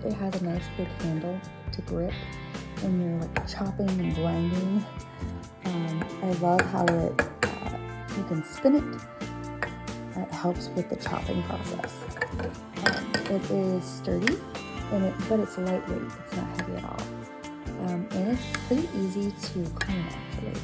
it has a nice big handle to grip when you're like chopping and grinding. I love how you can spin it. It helps with the chopping process. It is sturdy, but it's lightweight. It's not heavy at all. And it's pretty easy to clean actually.